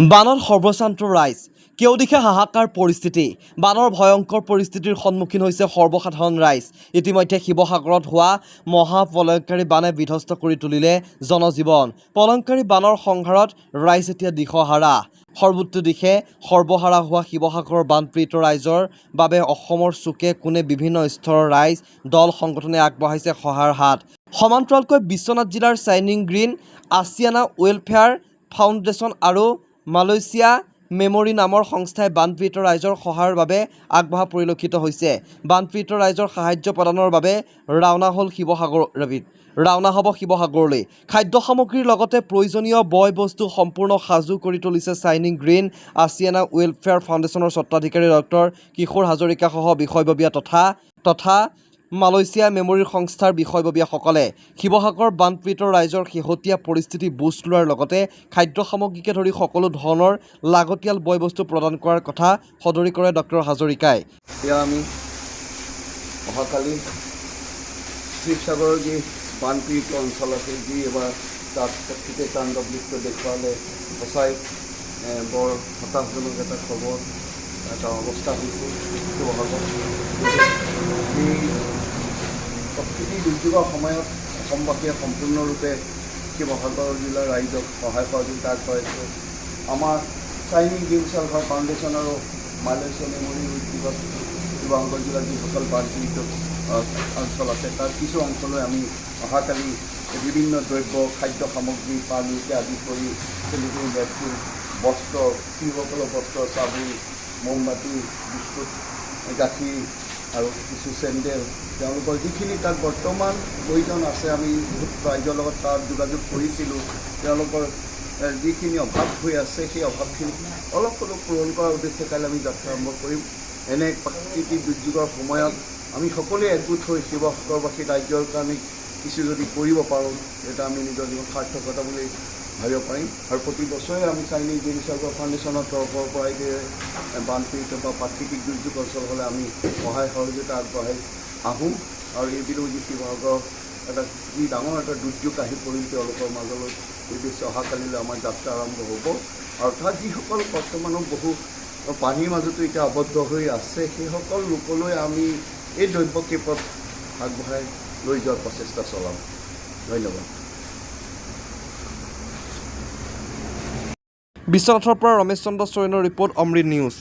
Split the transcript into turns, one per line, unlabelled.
বানৰ সৰ্বশান্ত ৰাইজ কেউদিশে হাহাকাৰ পৰিস্থিতি বানৰ ভয়ংকৰ পৰিস্থিতিৰ সন্মুখীন হৈছে সৰ্বসাধাৰণ ৰাইজ ইতিমধ্যে শিৱসাগৰত হোৱা মহাপ্ৰলয়ংকাৰী বানে বিধ্বস্ত কৰি তুলিলে জনজীৱন প্ৰলয়ংকাৰী বানৰ সংহাৰত ৰাইজ এতিয়া দিশহাৰা সৰ্বত্ৰ দিশে সৰ্বহাৰা হোৱা শিৱসাগৰৰ বানপীড়িত ৰাইজৰ বাবে অসমৰ চুকে কোণে বিভিন্ন স্তৰৰ ৰাইজ দল সংগঠনে আগবঢ়াইছে সহায়ৰ হাত সমান্তৰালকৈ বিশ্বনাথ জিলাৰ শ্বাইনিং গ্ৰীণ আছিয়ানা ৱেলফেয়াৰ ফাউণ্ডেশ্যন আৰু মালয়েছিয়া মেমৰি নামৰ সংস্থাই বানপীড়িত ৰাইজৰ সহায়ৰ বাবে আগবঢ়া পৰিলক্ষিত হৈছে বানপীড়িত ৰাইজৰ সাহায্য প্ৰদানৰ বাবে ৰাওনা হ'ব শিৱসাগৰলৈ খাদ্য সামগ্ৰীৰ লগতে প্ৰয়োজনীয় বয় বস্তু সম্পূৰ্ণ সাজু কৰি তুলিছে শ্বাইনিং গ্ৰীণ আছিয়ানা ৱেলফেয়াৰ ফাউণ্ডেশ্যনৰ স্বত্বাধিকাৰী ডক্টৰ কিশোৰ হাজৰিকা সহ বিষয়ববীয়া তথা মালয়েছিয়া মেমৰি সংস্থাৰ বিষয়ববীয়াসকলে শিৱসাগৰ বানপীড়িত ৰাইজৰ শেহতীয়া পৰিস্থিতি বুজ লোৱাৰ লগতে খাদ্য সামগ্ৰীকে ধৰি সকলো ধৰণৰ লাগতিয়াল বয় বস্তু প্ৰদান কৰাৰ কথা সদৰি কৰে ডক্টৰ হাজৰিকাই
এতিয়া আমি অহাকালি শিৱসাগৰৰ যি বানপীড়িত অঞ্চল আছে যি এবাৰ তাত প্ৰকৃতিয়ে তাণ্ডৱ নৃত্য দেখুৱালে সঁচাই বৰ হতাশজনক এটা খবৰ এটা অৱস্থা হৈছে শিৱসাগৰ এই প্ৰকৃতি দুৰ্যোগৰ সময়ত অসমবাসীয়ে সম্পূৰ্ণৰূপে শিৱসাগৰ জিলাৰ ৰাইজক সহায় সহযোগিতা আগবঢ়াইছে আমাৰ শ্বাইনিং গ্ৰীণ ফাউণ্ডেশ্যন আৰু মালয়েছিয়া মেমৰি উদ্যোগত শিৱসাগৰ জিলাৰ যিসকল বানপীড়িত অঞ্চল আছে তাৰ কিছু অঞ্চললৈ আমি অহাকালি বিভিন্ন দ্ৰব্য খাদ্য সামগ্ৰী পানীকে আদি কৰি চেনিটাৰী নেপকিন বস্ত্ৰ শিশুসকলৰ বস্ত্ৰ চাবোন মমবাতি বিস্কুট গাখীৰ আৰু কিছু চেণ্ডেল তেওঁলোকৰ যিখিনি তাত বৰ্তমান প্ৰয়োজন আছে আমি বহুত ৰাইজৰ লগত তাত যোগাযোগ কৰিছিলোঁ তেওঁলোকৰ যিখিনি অভাৱ হৈ আছে সেই অভাৱখিনি অলপ অলপ পূৰণ কৰাৰ উদ্দেশ্যে কাইলৈ আমি যাত্ৰা আৰম্ভ কৰিম এনে প্ৰাকৃতিক দুৰ্যোগৰ সময়ত আমি সকলোৱে একগোট হৈ শিৱসাগৰবাসী ৰাজ্যৰ কাৰণে কিছু যদি কৰিব পাৰোঁ তেতিয়া আমি নিজৰ জীৱন সাৰ্থকতা বুলি ভাবিব পাৰিম আৰু প্ৰতি বছৰে আমি শ্বাইনিং গ্ৰীণ ফাউণ্ডেশ্যনৰ তৰফৰ পৰাই বানপীড়িত বা প্ৰাকৃতিক দুৰ্যোগ অঞ্চল হ'লে আমি সহায় সহযোগিতা আগবঢ়াই আহোঁ আৰু এইবিধো যি শিৱসাগৰ এটা যি ডাঙৰ এটা দুৰ্যোগ আহি পৰিল তেওঁলোকৰ মাজলৈ এই উদ্দেশ্যে অহাকালিলৈ আমাৰ যাত্ৰা আৰম্ভ হ'ব আৰু তাত যিসকল বৰ্তমানো বহু পানীৰ মাজতো এতিয়া আবদ্ধ হৈ আছে সেইসকল লোকলৈ আমি এই দ্ৰব্য কেইপদ আগবঢ়াই লৈ যোৱাৰ প্ৰচেষ্টা চলাম ধন্যবাদ
বিশ্বনাথৰ পৰা ৰমেশ চন্দ্ৰ চৰেণৰ ৰিপৰ্ট অমৃত নিউজ।